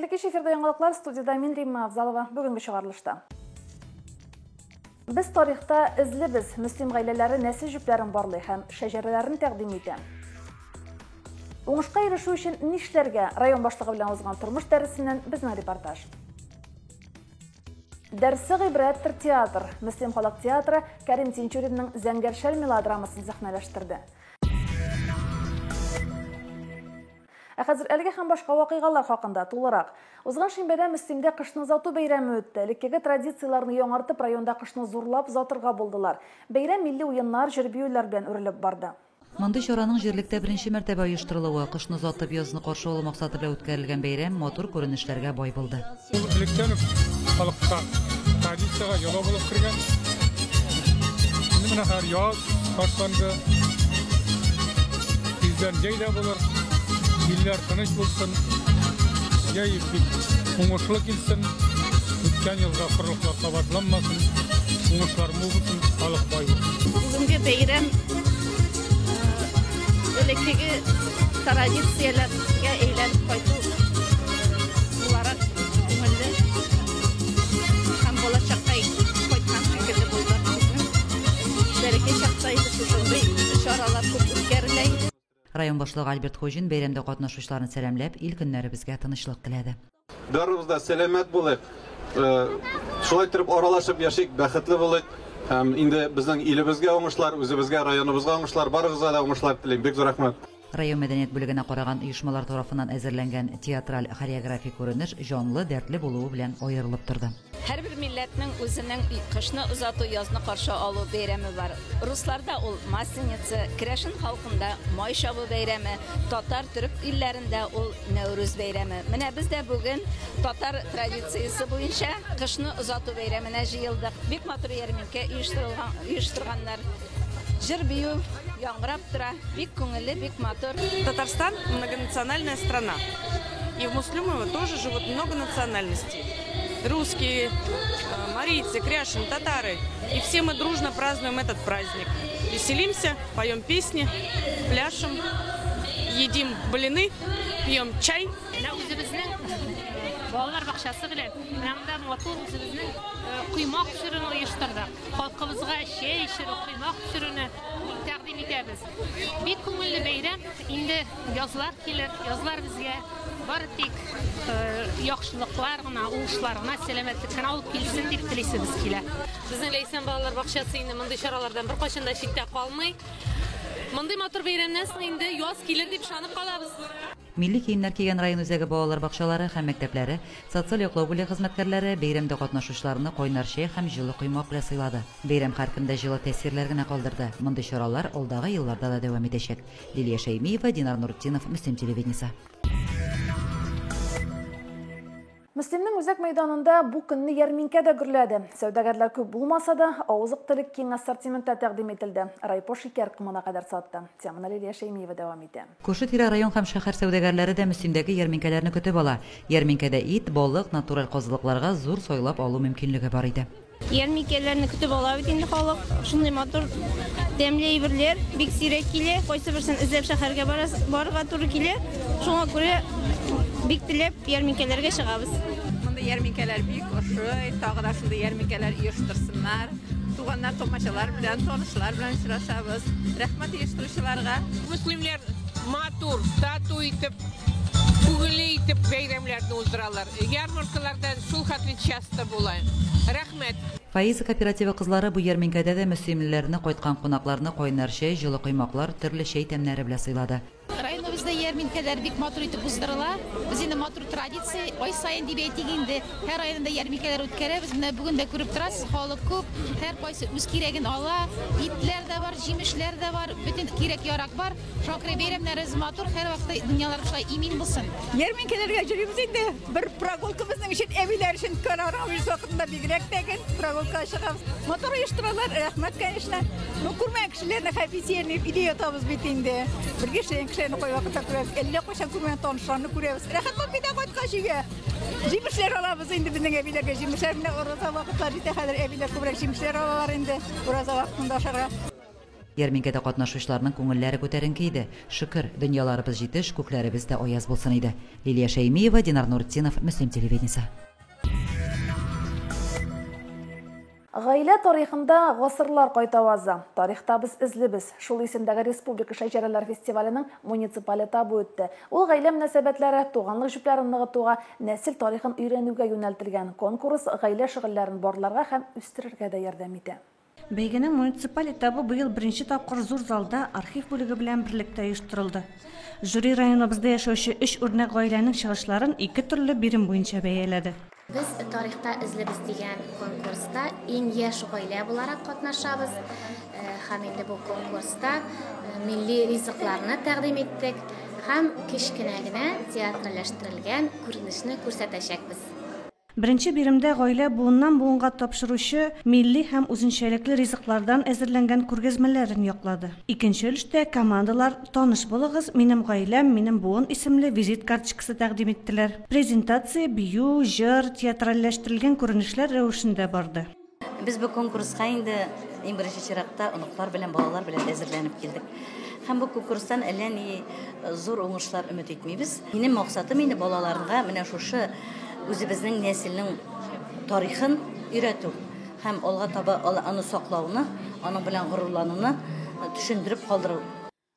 Хәйрле эфирда яңалыклар, студияда мин Римма Авзалова, бүгенге чыгарылышта. Без тарихта эзлебез, мөслим гаиләләре нәсел җүпләрен барлый һәм шәҗәрәләрен тәкъдим итә. Уңышка ирешү өчен нишләргә? Район башлыгы белән узган тормыш дәресеннән безнең репортаж. Дәрсе гыйбрәттер театр. Мөслим халык театры Кәрим Тинчуринның Зәңгәршәл мелодрамасын сәхнәләштерде. Хәзер әлеге һәм башка вакыйгалар хакында тулырак. Узган шимбәдә Мөслимдә кышны озату бәйрәме үтте. Элеккеге традицияларны яңартып, районда кышны зурлап озатырга булдылар. Бәйрәм милли уеннар, җыр-биюләр белән үрелеп барды. Мондый чараның җирлектә беренче мәртәбә оештырылуы, кышны озатып, язны каршы алу максаты белән үткәрелгән бәйрәм матур күренешләргә бай булды. Элеккән халыкка традициягә яла булып кергән. Менә һәр яз башланды. Бездән җәйдә булыр. Iller tanış bulsun, yayıp uğuşlu kilsin, ötken yılda fırlıklar sabahlanmasın, uğuşlar muğulsun, halık bay olsun. Bugünkü beyram ölekteki tradisiyalarga eğlenip koydu. Bunlara umurlu hem bolacakta koytan şekilde buldular. Bereke şaktaydı şuşundu, şaralar çok ülkerley. Район башлыгы Альберт Хожин бәйрәмдә катнашучыларны сәламләп, ил көннәребезгә тынычлык теләде. Барыбыз да сәламәт булыйк. Шулай торып аралашып яшик, бәхетле булыйк. Инде безнең илебезгә уңышлар, үзебезгә, районыбызга уңышлар, барыгызга да уңышлар телим. Бик зур рәхмәт. Район мәдәният бүлегенә караган оешмалар тарафыннан әзерләнгән театраль хореографик күренеш җанлы, дәртле булуы белән аерылып торды. Һәрбер милләтнең үзенең кышны озату, язны каршы алу бәйрәме бар. Русларда ул Масленица, Керәшен халкында Май чабу бәйрәме, татар төрек илләрендә ул Нәүрүз бәйрәме. Менә без дә бүген татар традициясе буенча кышны озату бәйрәменә җыелдык. Бик матур ярминкә оештырганнар. Җыр-бию яңгырап тора, бик күңелле, бик матур. Татарстан – многонациональная страна. И в Муслимово тоже живут много национальностей. Русские, марийцы, кряшин, татары. И все мы дружно празднуем этот праздник. Веселимся, поем песни, пляшем, едим блины, пьем чай. Балалар бакчасы белән менә матур үзебезнең куймак пешерүне оештырдык. Халкыбызга чәй эчерү, куймак пешерүне тәкъдим итәбез. Бик күңелле бәйрәм. Инде язлар килер, язлар безгә бары тик яхшылыклар гына, уңышлар гына, сәламәтлек кенә алып килсен дип телисебез килә. Безнең Ләйсән балалар бакчасы инде мондый чаралардан беркайчан да читтә калмый. Мондый матур бәйрәмнән соң инде яз килер дип ышанып калабыз. Милли киемнәр кигән район үзәге балалар бакчалары һәм мәктәпләре, социаль яклау бүлеге хезмәткәрләре бәйрәмдә катнашучыларны кайнар чәй һәм җылы куймак белән сыйлады. Бәйрәм һәркемдә җылы тәэсирләр генә калдырды. Мондый чаралар алдагы елларда да дәвам итәчәк. Лилия Шәймиева, Динар Нуртдинов, Мөслим телевидениесе. Мөслимнең үзәк мәйданында бу көнне ярминкә дә гөрләде. Сәүдәгәрләр күп булмаса да, авызлык-төлек киң ассортиментта тәкъдим ителде. Райпо шикәр кымына кадәр сатты. Теманы Лилия Шәймиева дәвам итә. Күрше-тирә район һәм шәһәр сәүдәгәрләре дә Мөслимдәге ярминкәләрне көтеп ала. Ярминкәдә ит, балык, натураль казылыкларга зур сайлап алу мөмкинлеге бар иде. Ярминкәләрне көтеп ала бит инде халык. Шундый матур тәмле әйберләр бик сирәк килә. Кайсы берсен эзләп шәһәргә барырга туры килә. Шуңа күрә бик теләп ярминкәләргә чыгабыз. Монда ярминкәләр бик ошый, тагы да шундый ярминкәләр оештырсыннар. Туганнар, томачалар белән, танышлар белән очрашабыз. Рәхмәт оештыручыларга. Мөслимләр матур, тату итеп, күңелле итеп бәйрәмләрне уздыралар. Ярмаркаларда шул хәтле часто була. Рәхмәт. Фаиза кооперативы кызлары бу ярминкәдә дә мөслимләрне кайткан кунакларны кайнар чәй, җылы куймаклар, төрле чәй тәмнәре белән сыйлады. Районыбызда ярминкәләр бик матур итеп уздырыла. Без инде матур традиция, ай сайын дип әйтик инде. Һәр районда ярминкәләр үткәрәбез. Менә бүген дә күреп торасыз, халык күп. Һәр кайсы үз кирәген ала. Итләр дә бар, җимешләр дә бар, бөтен кирәк-ярак бар. Шакыр бәйрәмнәребез матур, һәр вакытта дөньялар шулай имин булсын. Ярминкәләргә җөрибез инде. Бер прогулкабызның өчен, әбиләр өчен карарабыз вакытында бигрәк тәген прогулка чыгабыз. Матур оештыралар, рәхмәт, конечно. Ну, күрмәгән кешеләрне хәфисиянне идея табыз бит инде. Бергә кешеләрне кой вакытта күрәбез. Әллә кайчан күрмәгән танышларны күрәбез. Рәхәт бит кайткан җигә. Җимешләр алабыз инде безнең әбиләргә. Җимешләр белән ураза вакытлар җитә хәзер әбиләр күбрәк җимешләр алалар инде. Ураза вакытында ашарга. Ярминкәдә катнашучыларның күңелләре күтәренке иде. Шөкер, дөньяларыбыз җитеш, күкләребез дә аяз булсын иде. Лилия Шәймиева, Динар Нуртдинов, Мөслим телевидениесе. Гаилә тарихында гасырлар кайтавазы. Тарихта без эзлебез. Шул исемдәге Республика шәҗәрәләр фестиваленең муниципаль этабы үтте. Ул гаилә мөнәсәбәтләре, туганлык җепләрен ныгытуга, нәсел тарихын өйрәнүгә юнәлтелгән конкурс гаилә шөгыльләрен барларга һәм үстерергә дә ярдәм итә. Бәйгенең муниципаль этабы быел беренче тапкыр зур залда архив бүлеге белән берлектә оештырылды. Жюри районыбызда яшәүче 3 үрнәк гаиләнең чыгышларын 2 төрле бирим буенча бәяләде. Biz tarixta izlibbiz degan konkursda eng yosh oila bo'larak qatnashamiz. Ham endi bu konkursda milliy rizqlarni taqdim etdik. Ham kichkinagina teatrlashtirilgan ko'rinishni ko'rsatacakmiz. Birinchi birimdə гаилә буыннан буынга тапшыручы milli һәм үзенчәлекле ризыклардан әзерләнгән күргәзмәләрен яклады. Икенче өлештә командалар "Таныш булыгыз, минем гаиләм, минем буын" исемле визит карточкасы тәкъдим иттеләр. Презентация бию, җыр, театральләштерелгән күренешләр рәвешендә барды. Без бу конкурска инде иң беренче чиракта оныклар белән балалар белән әзерләнеп килдек. Һәм бу конкурстан әллә ни зур уңышлар өмет итмибез. Минем максатым инде балаларга менә шушы үзебезнең нәселнең тарихын өйрәтү һәм алга таба аны саклауны, аның белән горурлануны төшендереп калдыру.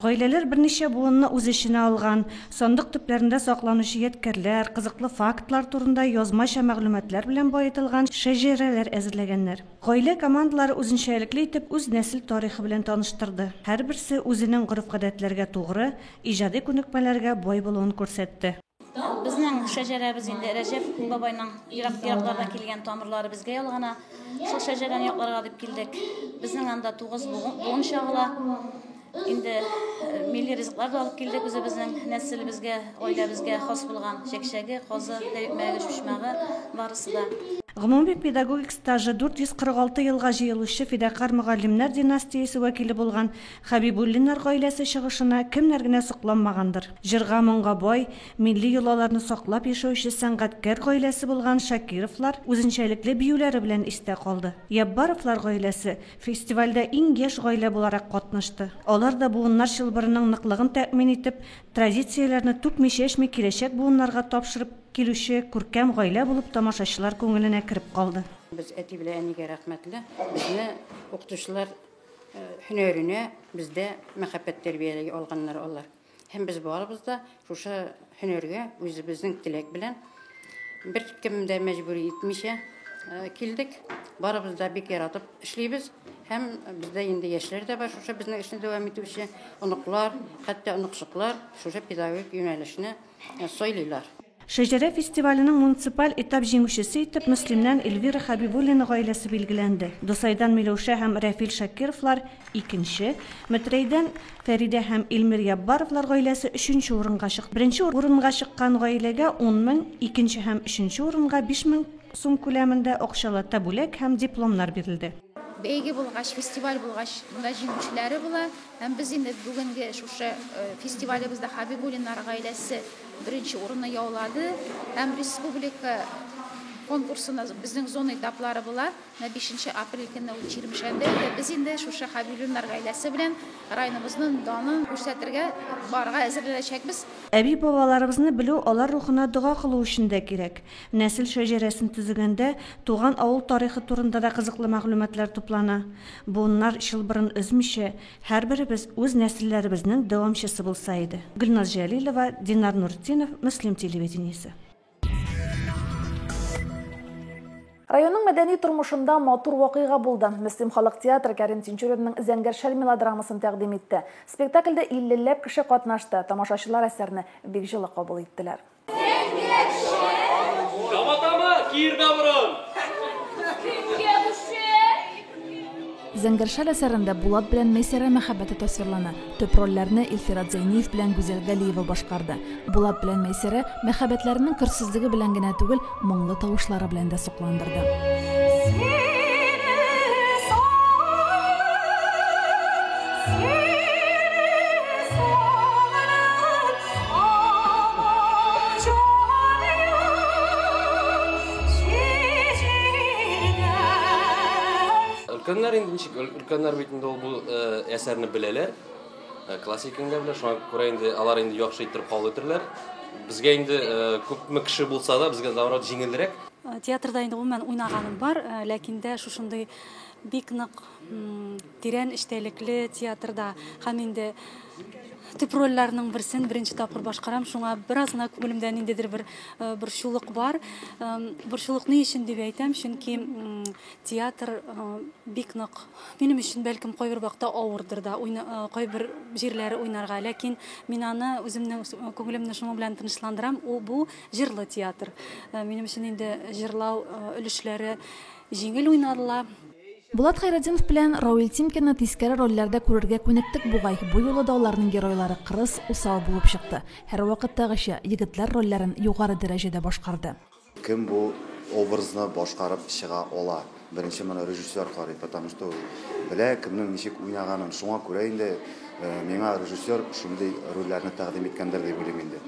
Гаиләләр берничә буынны үз эченә алган, сандык төпләрендә сакланучы ядкәрләр, кызыклы фактлар турында язмача мәгълүматлар белән баетылган шәҗәрәләр әзерләгәннәр. Гаилә командалары үзенчәлекле итеп үз нәсел тарихы белән таныштырды. Һәрберсе үзенең гореф-гадәтләргә тугры, иҗади күнекмәләргә бай булуын күрсәтте. Безнең шәҗәрәбез инде Рәҗәп бабайның ерак-ераклардан килгән тамырлары безгә ялгана. Шул шәҗәрәне якларга дип килдек. Безнең анда 9 буын чагыла. Инде милли ризыклар да алып килдек үзебезнең нәселебезгә, гаиләбезгә хас булган чәкчәге, казы, тәвикмәге, шушмагы барысы да. Гомуми педагогик стажы 446 елга җыелучы фидакар мөгаллимнәр династиясе вәкиле булган Хәбибуллиннар гаиләсе чыгышына кемнәр генә сокланмагандыр. Җырга моңга бай, милли йолаларны саклап яшәүче сәнгатькәр гаиләсе булган Шакировлар үзенчәлекле биюләре белән истә калды. Яббаровлар гаиләсе фестивальдә иң яшь гаилә буларак катнашты. Алар да буыннар чылбырының ныклыгын тәэмин итеп, традицияләрне түкми-чәчми киләчәк буыннарга тапшырып килүче күркәм гаилә булып тамашачылар күңеленә кирип калды. Без әти белән әнигә рәхмәтле. Безне укытучылар һөнәренә бездә мәхәббәт тәрбияләгә алганнар алар. Һәм без барыбыз да шушы һөнәргә үзебезнең теләк белән бер кемдә мәҗбүри итмичә килдек. Барыбыз да бик яратып эшлибез. Һәм бездә инде яшьләр дә бар шушы безнең эшне дәвам итүче оныклар, хәтта оныкшыклар шушы педагогик юнәлешне сайлыйлар. Шәҗәрә фестиваленең муниципаль этап җиңүчесе итеп Мөслимнән Эльвира Хәбибуллина гаиләсе билгеләнде. Дусайдан Миләүшә һәм Рәфил Шакировлар икенче, Мәтрәйдән Фәридә һәм Илмир Яббаровлар гаиләсе 3нче урынга чыкты. Беренче урынга чыккан гаиләгә 10 мең, икенче һәм 3нче урынга 5 мең сум күләмендә акчалы табулек һәм дипломнар бирелде. Бәйге булгач, фестиваль булгач, монда җиңүчеләре була. Һәм без инде бүгенге шушы фестивалебездә Хәбибуллиннар гаиләсе беренче урынны яулады. Һәм республика конкурсына безнең зона этаплары була. 5 апрель көнне ул чирмешәндә без инде шушы Хәбибуллинар гаиләсе белән районыбызның данын күрсәтергә барга әзерләнәчәкбез. Әби бабаларыбызны белү алар рухына дуга кылу өчен дә кирәк. Нәсел шәҗәрәсен төзегәндә туган авыл тарихы турында да кызыклы мәгълүматлар туплана. Буыннар чылбырын өзмичә, һәрберебез үз нәселләребезнең дәвамчысы булса иде. Гөлназ Җәлилова, Динар Нуртдинов, Мөслим телевидениесе. Районның мәдәни тормышында матур вакыйга булды. Мөслим халык театры Кәрим Тинчуревның Зәңгәр шәл мелодрамасын тәкъдим итте. Спектакльдә 50ләп кеше катнашты. Тамашачылар әсәрне бик җылы кабул иттеләр. Зәңгәр шәл әсәрендә Булат белән Мәйсәрә мәхәббәте тасвирлана. Төп рольләрне Илфират Зәйниев белән Гүзәл Галиева башкарды. Булат белән Мәйсәрә мәхәббәтләренең көрсезлеге белән генә түгел, моңлы тавышлары белән дә сокландырды. Өлкәннәр инде ничек, өлкәннәр бит инде ул бу әсәрне беләләр. Классиканы да беләләр, шуңа күрә инде алар инде яхшы итеп кабул итәләр. Безгә инде күпме кеше булса да, безгә наоборот җиңелрәк. Театрда инде гомумән уйнаганым бар, ләкин дә шушындый бик нык тирән эчтәлекле театрда һәм инде төп рольләрнең берсен беренче тапкыр башкарам, шуңа бераз гына күңелемдә ниндидер бер борчулык бар. Борчулык ни өчен дип әйтәм, чөнки театр бик нык минем өчен бәлкем кайбер вакытта авырдыр да, кайбер җирләре уйнарга, ләкин мин аны үземнең күңелемне шуның белән тынычландырам, бу җырлы театр. Минем өчен инде җырлау өлешләре җиңел уйнадылар. Булат Хайрадинов белән Рауил Тимкины тискәре рольләрдә күрергә күнектек бугай. Бу юлы да аларның геройлары кырыс, усал булып чыкты. Һәр вакыттагыча егетләр рольләрен югары дәрәҗәдә башкарды. Кем бу образны башкарып чыга ала? Беренче моны режиссер карый, потому что белә кемнең ничек уйнаганын. Шуңа күрә инде миңа режиссер шундый рольләрне тәкъдим иткәндер дип уйлыйм инде.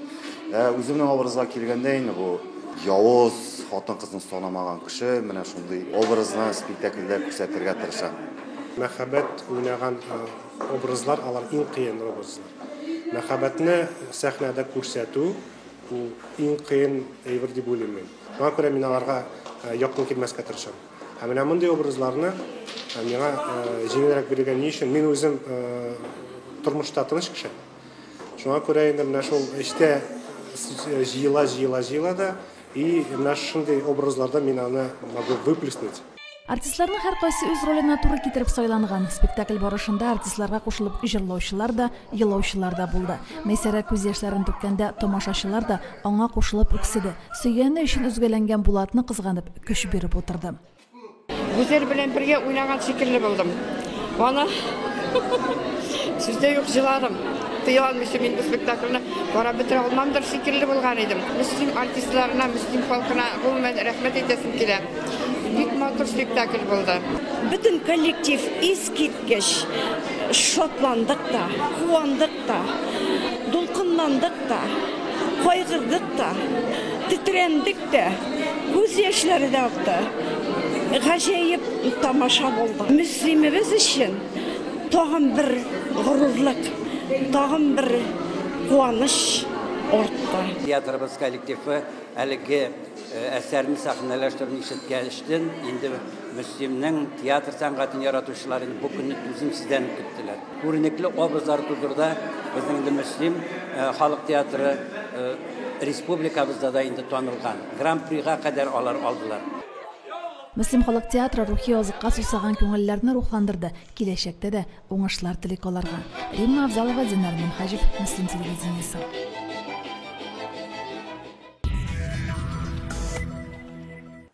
Үземнең образга килгәндә инде бу явыз, хатын-кызны санамаган кеше, менә шундый образны спектакльдә күрсәтергә тырышам. Мәхәббәт уйнаган образлар, алар иң кыен образлар. Мәхәббәтне сәхнәдә күрсәтү ул иң кыен әйбер дип уйлыйм мин. Шуңа күрә мин аларга якын килмәскә тырышам. Һәм менә мондый образларны миңа җиңелрәк биргән өчен мин үзем тормышта тыныч кеше. Шуңа күрә инде менә шул эштә җыела да и менә шундый образларда мин аны могу выплеснуть. Артистларның һәр кайсы үз роленә туры китереп сайланган. Спектакль барышында артистларга кушылып җырлаучылар да, елаучылар да булды. Мәйсәрә күз яшьләрен түккәндә тамашачылар да аңа кушылып үкседе. Сөйгәне өчен үзгәләнгән Булатны кызганып көч биреп утырды. Гүзәл белән бергә уйнаган шикелле булдым. Ана сездә юк җыларым. Тыялмыйча мин бу спектакльне бара бетерә алмамдыр шикелле булган идем. Мөслим артистларына, мөслим халкына гомумән рәхмәт әйтәсем килә. Бик матур спектакль булды. Бөтен коллектив искиткеч шатландык та, куандык та, дулкынландык та, кайгырдык та, titrәндек тә, күз яшьләре дә акты. Гаҗәеп тамаша булды. Мөслимебез өчен тагын бер горурлык, тагын бер куаныч артты. Театрыбыз коллективы әлеге әсәрне сәхнәләштерүне ишеткәнчтен инде Мөслимнең театр сәнгатен яратучылар бу көнне түземсездән көттеләр. Күренекле образлар тудырда безнең инде Мөслим халык театры республикабызда да инде танылган. Гран-прига кадәр алар алдылар. Мөслим халык театры рухи азыкка сусаган күңелләрне рухландырды. Киләчәктә дә уңышлар телик аларга. Римма Авзалова, Динар Минхаҗев, Мөслим телевидениесе.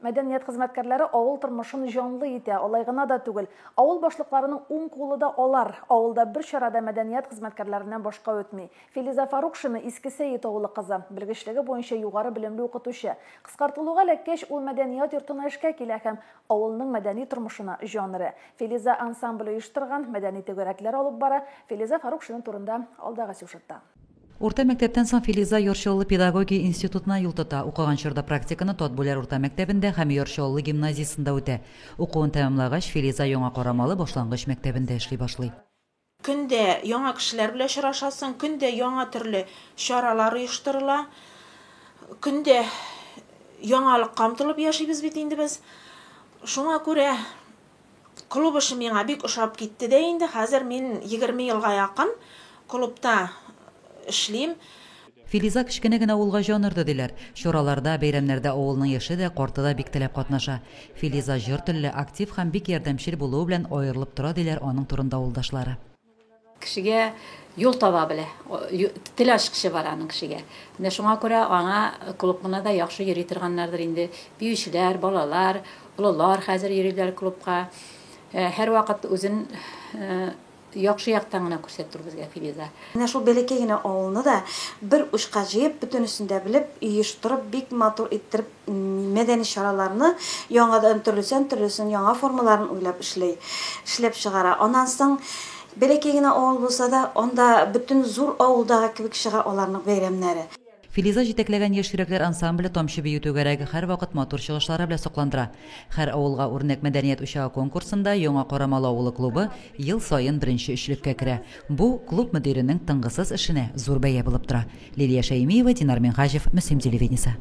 Мәдәният хезмәткәрләре авыл тормышын җанлы итә, алай гына да түгел. Авыл башлыкларының уң кулы да алар. Авылда бер чарада мәдәният хезмәткәрләреннән башка үтми. Филиза Фарукшина Иске Сәйет авылы кызы, белгечлеге буенча югары белемле укытучы. Кыскартылуга эләккәч, ул мәдәният йортына эшкә килә һәм авылның мәдәни тормышына җанры. Филиза ансамбле оештырган мәдәни төгәрәкләр алып бара. Филиза Фарукшина турында алдагы сюжетта. Урта мәктәптән соң Филиза Йорчоллы педагогия институтына юл тота. Укыган чорда практиканы Тотбүләр урта мәктәбендә һәм Йорчоллы гимназиясендә үтә. Укуын тәмамлагач, Филиза Яңа Карамалы башлангыч мәктәбендә эшли башлый. Көндә яңа кешеләр белән очрашасың, көндә яңа төрле чаралар оештырыла. Көндә яңалык камтылып яшибез бит инде без. Шуңа күрә клуб эше миңа бик ошап китте дә инде. Хәзер мин 20 елга якын клубта эшлим. Филиза кичкенә генә авылга җанырды диләр. Чараларда, бәйрәмнәрдә авылның яше дә, карты да бик теләп катнаша. Филиза җыр телле, актив һәм бик ярдәмчел булуы белән аерылып тора диләр аның турында авылдашлары. Кешегә юл таба белә. Теләш кеше бар аның кешегә. Менә шуңа күрә аңа клубына да яхшы йөри торганнардыр инде. Биючеләр, балалар, олылар хәзер йөриләр клубка. Һәр вакыт үзен яхшы яктан гына күрсәтер безгә Филиза. Менә шул бәләкәй генә авылны да бер ушка җыеп, бөтенесен дә белеп, оештырып, бик матур иттереп, мәдәни чараларны яңадан төрлесен яңа формаларын уйлап эшләп чыгара. Аннан соң бәләкәй генә авыл булса да, анда бөтен зур авылдагы кебек чыга аларның бәйрәмнәре. Филиза җитәкләгән яшь йөрәкләр ансамбле тамчы бию түгәрәге һәр вакыт матур чыгышлары белән сокландыра. Һәр авылга үрнәк мәдәният учагы конкурсында Яңа Карамал авылы клубы ел саен беренче өчлеккә керә. Бу клуб мөдиренең тынгысыз эшенә зур бәя булып тора. Лилия Шәймиева, Динар Минхаҗев, Мөслим телевидениесе.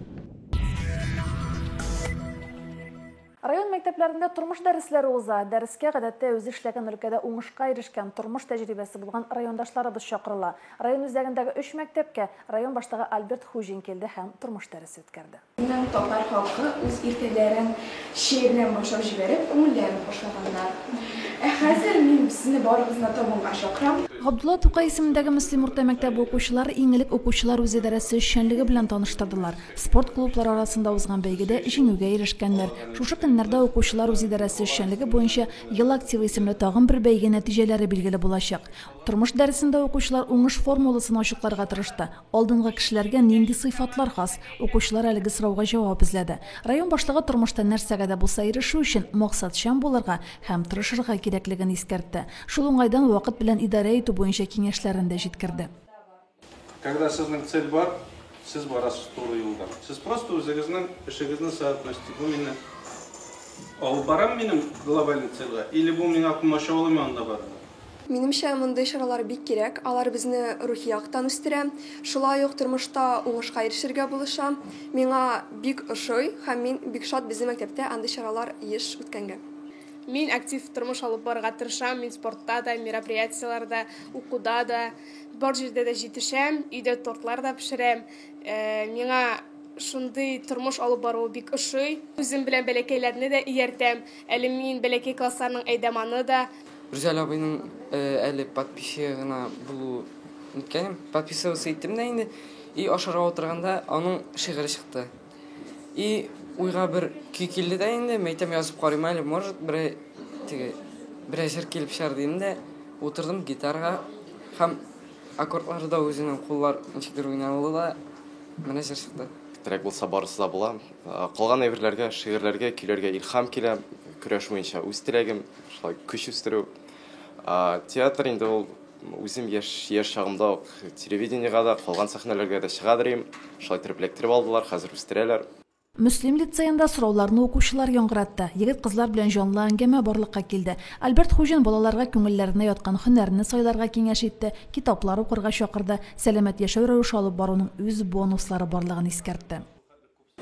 Район мәктәпләрендә тормыш дәресләре уза. Дәрескә гадәттә үзе эшләгән өлкәдә уңышка ирешкән тормыш тәҗрибәсе булган райондашларыбыз чакырыла. Район үзәгендәге 3 мәктәпкә район башлыгы Альберт Хужин килде һәм тормыш дәресе үткәрде. Минем татар халкы үз иртәләрен шигырьләр башлап җибәреп, күңелләрен башлаганнар. Хәзер мин сезне барыгызны табынга чакырам. Габдулла Тукай исемендәге Мөслим урта мәктәбе укучылары иң элек укучылар үз идарәсе эшчәнлеге белән таныштырдылар. Спорт клублары арасында узган бәйгедә җиңүгә ирешкәннәр. Шушы көннәрдә укучылар үз идарәсе эшчәнлеге буенча Ел активы исемле тагын бер бәйге нәтиҗәләре билгеле булачак. Тормыш дәресендә укучылар уңыш формуласын ачыкларга тырышты. Алдынгы кешеләргә нинди сыйфатлар хас? Укучылар әлеге сорауга җавап эзләде. Район башлыгы тормышта нәрсәгә дә булса ирешү өчен максатчан булырга һәм тырышырга кирәклеген искәртте. Шул уңайдан вакыт белән идарә итү буенча киңәшләрен дә җиткерде. Когда сезнең цель бар, сез барасыз туры юлда. Сез просто үзегезнең эшегезне соответственно алып барам минем глобальный цельгә, или бу миңа комачауламый анда бар. Минемчә, мондай чаралар бик кирәк. Алар безне рухи яктан үстерә. Шулай ук тормышта уңышка ирешергә булыша. Миңа бик ошый һәм мин бик шат безнең мәктәптә андый чаралар еш үткәнгә. Мин актив тормыш алып барырга тырышам. Мин спортта да, мероприятияларда, укуда да, бар җирдә дә җитешәм, өйдә тортлар да пешерәм. Миңа шундый тормыш алып бару бик ошый. Үзем белән бәләкәйләрне дә ияртәм. Әле мин бәләкәй классларның әйдәманы да. Рүзәл абыйның әле подписчигына булу үткәнем. Подписываться иттем дә инде. И ашарга утырганда аның шигыре чыкты. И уйга бер көй килде дә инде. Мәйтәм язып карыйм әле, может, бер әсәр килеп чыгар дидем дә, утырдым гитарага һәм аккордлары да үзенең куллар ничектер уйналды да менә җыр чыкты. Терәк булса барысы да була. Калган әйберләргә, шигырьләргә, көйләргә илһам килә. Көрәш буенча үз теләгем, шулай көч үстерү. Театр инде ул үзем яшь чагымда телевидениегә дә, калган сәхнәләргә дә чыгадырым. Шулай терплектереп алдылар, хәзер үстерәләр. Мөслим лицейында сорауларны укучылар яңгыратты. Егет-кызлар белән җанлы әңгәмә барлыкка килде. Альберт Хужин балаларга күңелләренә яткан һөнәрне сайларга киңәш итте, китаплар укырга чакырды, сәламәт яшәү рәвеше алып баруның үз бонуслары барлыгын искәртте.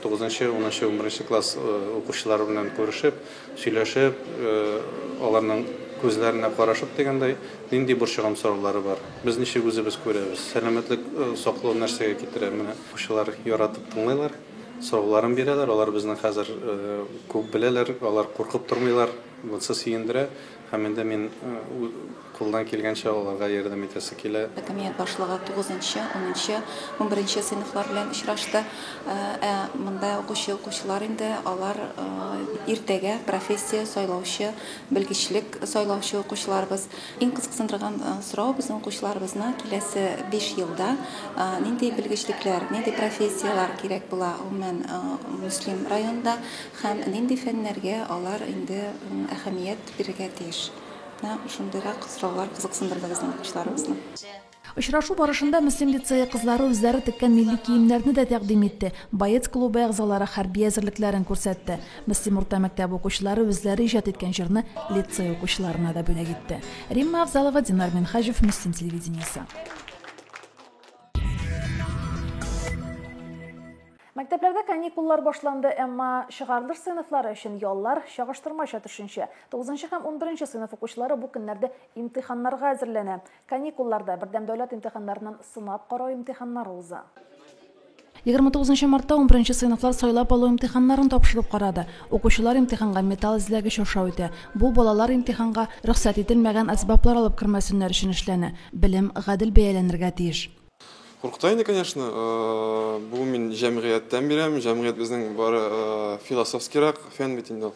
9-10 класс укучылары белән күрешеп, сөйләшеп, аларның күзләренә карашып дигәндәй, нинди борчыган сораулары бар. Без ничек үзебез күрәбез? Сәламәтлек саклау нәрсәгә китерә? Менә укучылар яратып тыңлыйлар, сорауларын бирәләр, алар безнең хәзер күп беләләр, алар куркып тормыйлар, булса сөендерә. Һәм инде мин кулдан килгәнчә аларга ярдәм итәсе килә. Комитет башлыгы 9-нчы, 10-нчы, 11-нчы сыйныфлар белән очрашты. Монда укучылар инде алар иртәгә профессия сайлаучы, белгечлек сайлаучы укучыларыбыз. Иң кызыксындырган сорау безнең укучыларыбызны киләсе 5 елда нинди белгечлекләр, нинди профессиялар кирәк була гомумән Мөслим районында һәм нинди фәннәргә алар инде әһәмият бирергә тиеш. Шундыйрак сораулар кызыксындырды безнең укучыларыбызны. Очрашу барышында Мөслим лицейы кызлары үзләре теккән милли киемнәрне дә тәкъдим итте. Боец клубы әгъзалары хәрби әзерлекләрен күрсәтте. Мөслим урта мәктәбе укучылары үзләре иҗат иткән җырны лицей укучыларына да бүләк итте. Римма Авзалова, Динар Минхаҗев, Мөслим телевидениесе. Мәктәпләрдә каникуллар башланды, әмма чыгарлыш сыйныфлары өчен яллар чагыштырмача төшенчә. 9 һәм 11 сыйныф укучылары бу көннәрдә имтиханнарга әзерләнә. Каникулларда бердәм дәүләт имтиханнарыннан сынап карау имтиханнары уза. 29 мартта 11 сыйныфлар сайлап алу имтиханнарын тапшырып карады. Укучылар имтиханга металл эзләгеч аша үтә. Бу балалар имтиханга рөхсәт ителмәгән әсбаплар алып кермәсеннәр өчен эшләнә. Белем гадел бәяләнергә тиеш. Куркытайны, конечно, бу мин җәмгыятьтән бирәм. Җәмгыять безнең бары философскирак фән бит инде.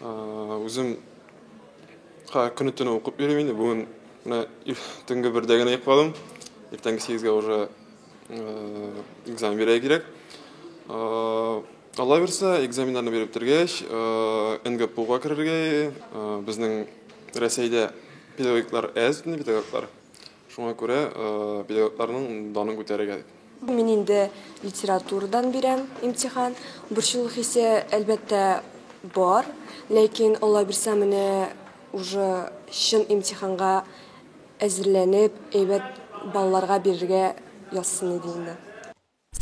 Үзем көне-төне укып йөрим инде. Бүген менә төнге 1дә генә йокладым. Иртәнге 8гә уже экзамен бирә кирәк. Алла бирсә, экзаменнарны биреп тергәч, НГПУга керергә, безнең Рәсәйдә педагоглар әз, педагоглар. Шуңа күрә педагогларның данын күтәрергә Мен инде литературадан бирәм имтихан. Борчылык исә әлбәттә бар, ләкин Алла бирсә менә уже шын имтиханга әзерләнеп, әйбәт балаларга бирергә язсын иде инде.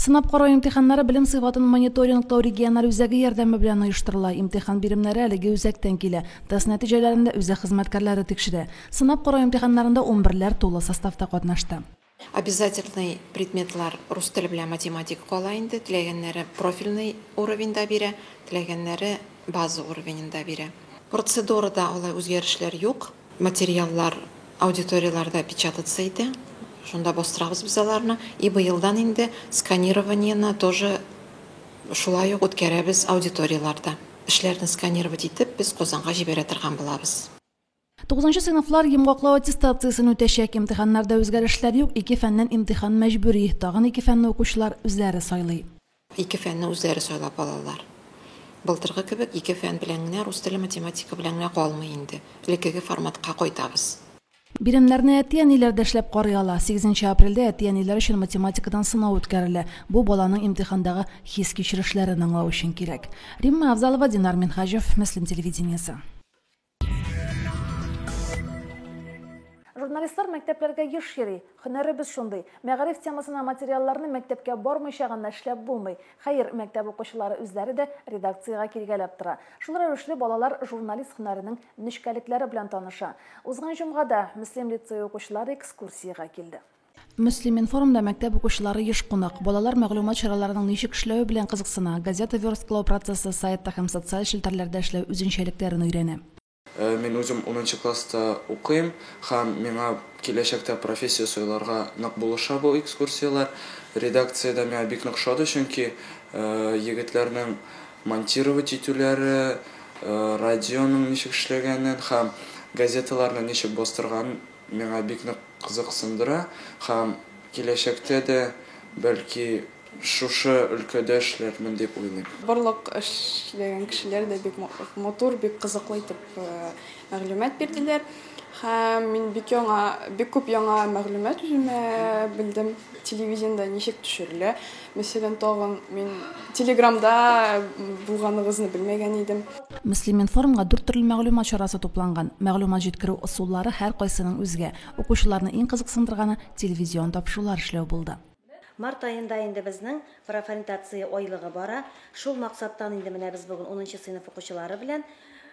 Сынап карау имтиханнары белем сыйфатын мониторингтау региональ үзәге ярдәме белән оештырыла. Имтихан биремнәре әлеге үзәктән килә. Тест нәтиҗәләрендә үзәк хезмәткәрләре тикшерә. Сынап карау имтиханнарында 11ләр тулы составта катнашты. Обязательный предметлар рус теле белән математика кала инде. Теләгәннәре профильный уровеньда бирә, теләгәннәре база уровеньда бирә. Процедурада алай үзгәрешләр юк. Материаллар аудиторияларда печататься иде. Шунда бастырабыз без аларны. И быелдан инде сканированиены тоже шулай ук үткәрәбез аудиторияларда. Эшләрне сканировать итеп, без Казанга җибәрә торган булабыз. 9 сыйныфлар йомгаклау аттестациясын үтәчәк. Имтиханнарда үзгәрешләр юк. 2 фәннән имтихан мәҗбүри. Тагын 2 фәнне укучылар үзләре сайлый. 2 фәнне үзләре сайлап алалар. Былтыргы кебек 2 фән белән генә рус теле математика белән генә калмый инде. Элеккеге форматка кайтабыз. Биремнәрне әти-әниләр дә эшләп карый ала. 8 апрельдә әти-әниләр өчен математикадан сынау үткәрелә. Бу баланың имтихандагы хис кичерешләрен аңлау өчен кирәк. Римма Авзалова, Динар Минхаҗев, Мөслим телевидениесе. Журналистлар мәктәпләргә еш йөри. Һөнәребез шундый. Мәгариф темасына материалларны мәктәпкә бармыйча гына эшләп булмый. Хәер, мәктәп укучылары үзләре дә редакциягә килгәләп тора. Шулар рәвешле балалар журналист һөнәренең нечкәлекләре белән таныша. Узган җомгада Мөслим лицей укучылары экскурсиягә килде. Мөслим информда мәктәп укучылары еш кунак. Балалар мәгълүмат чараларының ничек эшләүе белән кызыксына. Газета версткалау процессы, сайтта һәм социаль челтәрләрдә эшләү үзенчәлекләрен өйрәнә. Мен үзем 10 класста укыйм һәм миңа киләчәктә профессия сайларга нык булыша бу экскурсиялар. Редакциядә миңа бик нык ошады, чөнки егетләрнең монтировать итүләре, радионың ничек эшләгәнен һәм газеталарны ничек бастырган миңа бик нык кызыксындыра һәм киләчәктә дә бәлки шушы өлкәдә эшләрмен дип уйлыйм. Барлык эшләгән кешеләр дә бик мотор, бик кызыклы итеп мәгълүмат бирделәр. Һәм мин бик күп яңа мәгълүмат үземә белдем. Телевидениедә ничек төшерелә. Мәсәлән, тагын мин Телеграмда булганыгызны белмәгән идем. Мөслим информга 4 төрле мәгълүмат чарасы тупланган. Мәгълүмат җиткерү ысуллары һәр кайсының үзгә. Укучыларны иң кызыксындырганы телевизион тапшырулар эшләү булды. Март айында инде безнең профориентация айлыгы бара. Шул максаттан инде менә без бүген 10 сыйныф укучылары белән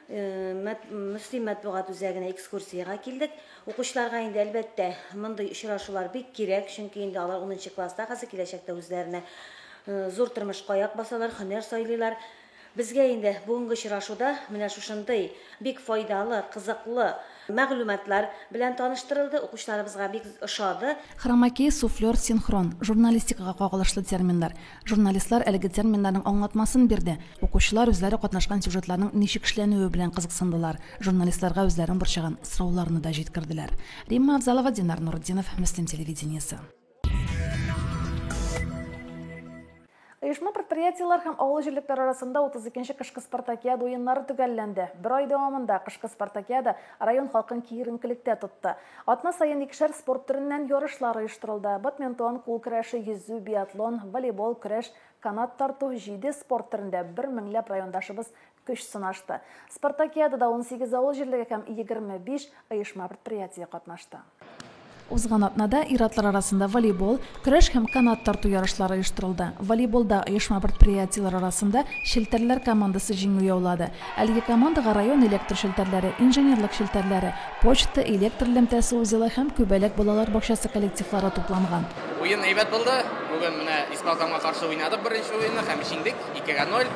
Мөслим матбугат үзәгенә экскурсиягә килдек. Укучыларга инде әлбәттә мондый очрашулар бик кирәк, чөнки инде алар 10 класста хәзер киләчәктә үзләренә зур тормышка аяк басалар, һөнәр сайлыйлар. Безгә инде бүгенге очрашуда менә шушындый бик файдалы, кызыклы мәгълүматлар белән таныштырылды. Укучыларыбызга бик ошады. Хромакей, суфлер, синхрон, журналистикага кагылышлы терминнар. Журналистлар әлеге терминнарның аңлатмасын бирде. Укучылар үзләре катнашкан сюжетларның ничек эшләнүе белән кызыксындылар. Журналистларга үзләрен борчыган сорауларны да җиткерделәр. Римма Авзалова, Динар Нуруддинов, Мөслим телевидениесе. Оешма предприятиелар һәм авыл җирлектәре арасында 32-нче кышкы спартакиада уеннары төгәлләнде. Бер ай дәвамында кышкы спартакиада район халкын киеренкелектә тотты. Атна саен 2 спорт төреннән ярышлар оештырылды. Бадминтон, кул көрәше, йөзү, биатлон, волейбол, көрәш, канат тарту, 7 спорт төрендә 1000ләп райондашыбыз көч сынашты. Спартакиадада 18 авыл җирлеге һәм 25 оешма предприятие катнашты. Узган атнада ир-атлар арасында волейбол, көрәш һәм канат тарту ярышлары оештырылды. Волейболда оешма предприятиелар арасында шелтәрләр командасы җиңү яулады. Әлеге командага район электр шелтәрләре, инженерлык шелтәрләре, почта, электр лемтәсе үзеле һәм күбәләк балалар бакчасы коллективлары тупланган. Уен әйбәт булды. Бүген менә Испалкамга каршы уйнадык беренче уенны һәм җиңдек 2-0.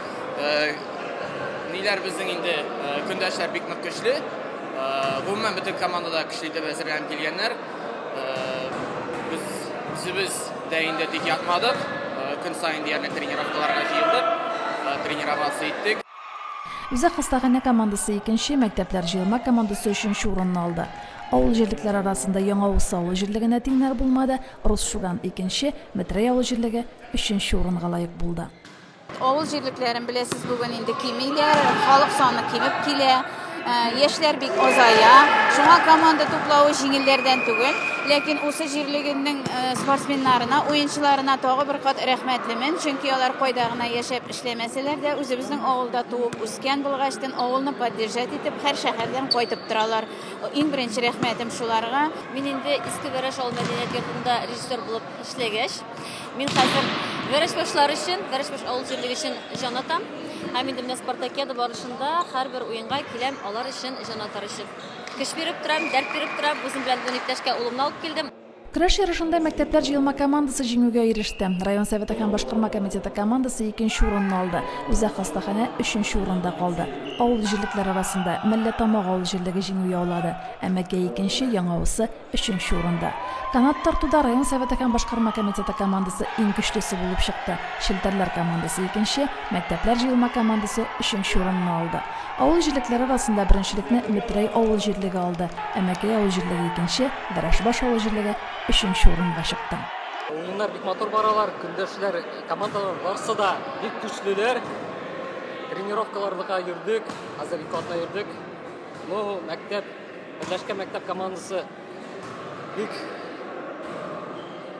Ниләр безнең инде көндәшләр бик нык көчле. Гомумән бөтен командада көчле дип әзерләнеп килгәннәр. Biz de indi dik yatmadık. Gün sayın diğerine trenirovkalarga җыелдык. Тренироваться иттек. Үзәк хастахана командасы 2-нче, мәктәпләр җыелма командасы 3-нче урынны алды. Авыл җирлекләре арасында Яңа Уса авыл җирлегенә тиңнәр булмады. Рус Шуган 2-нче, Метрей авыл җирлеге 3-нче урынга лаек булды. Авыл җирлекләрен беләсез, бүген инде кимиләр, халык саны кимеп килә. яшьләр бик азая. Шуңа команда туплауы җиңелләрдән түгел. Ләкин усы җирлегенең спортсменнарына, уенчыларына тагы бер кат рәхмәтлемен. Чөнки алар кайда гына яшәп эшләмәсәләр дә, үзебезнең авылда туып үскән булгачтан авылны поддержать итеп, һәр шәһәрдән кайтып торалар. Иң беренче рәхмәтем шуларга. Мин инде иске Вәрәш авыл мәдәният йортында режиссер булып эшләгәч, мин хәзер Вәрәш башлары өчен, Вәрәш баш авыл җирлеге өчен җан атам. Һәм инде менә спартакиада барышында һәрбер уенга киләм, алар өчен җан атар өчен. Көч биреп торам, дәрт биреп торам, үзем белән иптәшкә улымны алып килдем. Көрәш ярышында мәктәпләр җыелма командасы җиңүгә иреште. Район советы һәм башкарма комитеты командасы 2нче урынны алды. Үзәк хастаханә 3нче урында калды. Авыл җирлекләр арасында Мәлләтамак авыл җирлеге җиңү яулады. Әмәкәй 2нче, Яңавысы 3нче урында. Канат тартуда район советы һәм башкарма комитеты командасы иң көчлесе булып чыкты. Шелтәрләр командасы 2нче, мәктәпләр җыелма командасы 3нче урынны алды. Авыл җирлекләр арасында беренчелекне Метрәй авыл җирлеге алды. Әмәкәй авыл җирлеге 2нче, Вәрәшбаш авыл җирлеге 3нче урынга чыкты. Уеннар бик матур баралар, көндәшләр, командалар барысы да бик көчлеләр. Тренировкаларга йөрдек, хәзер 2 атна йөрдек. Мәктәп, Берләшкән мәктәп командасы бик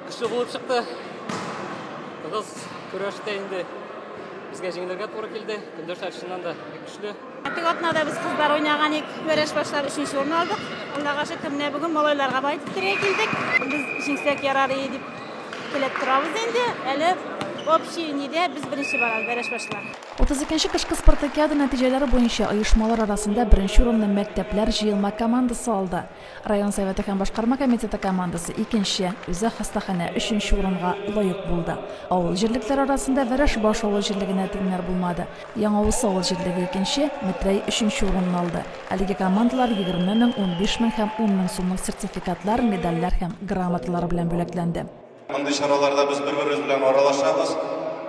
көчле булып чыкты. Кыз көрәштә инде безгә җиңелергә туры килде. Көндәшләр чыннан да бик көчле. Теге атнада без кызлар уйнаган ик, Вәрәш башлар 3нче урын алдык. Андагы менә бүген малайларга байтып тирә килдек. Без җиңсәк ярар иде дип теләп торабыз инде. Әле общий нидә без беренче барабыз Вәрәш башлар. 32нче кышкы спартакиада нәтиҗәләре буенча оешмалар арасында беренче урынны мәктәпләр җыелма командасы алды. Район советы һәм башкарма комитеты командасы 2нче, Үзәк хастаханә 3нче урынга лаек булды. Авыл җирлекләр арасында Вәрәшбаш авыл җирлегенә тиңнәр булмады. Яңавысы авыл җирлеге 2нче, Метрәй 3нче урынны алды. Әлеге командалар 20 мең, 15 мең һәм 10 мең сумлык сертификатлар, медальләр һәм грамоталар белән бүләкләнде. Мондый чараларда без бер-беребез белән аралашабыз,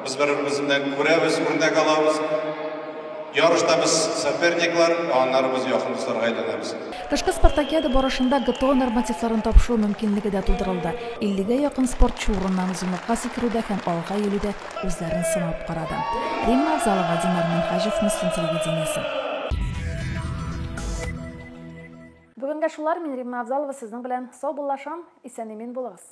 без бер-беребездән күрәбез, үрнәк алабыз. Ярышта без соперниклар, аннарыбыз якын дусларга әйләнәбез. Кышкы спартакиада барышында ГТО нормативларын тапшыру мөмкинлеге дә тудырылды. 50гә якын спортчы урыннан узымлыкка сикерүдә һәм алга йөрүдә үзләрен сынап карады. Римма Авзалова, Динар Минхажев, Мөслим телевидениесе. Бүгенгә шулар, мин Римма Авзалова сезнең белән сау булашам, исән-имин булыгыз.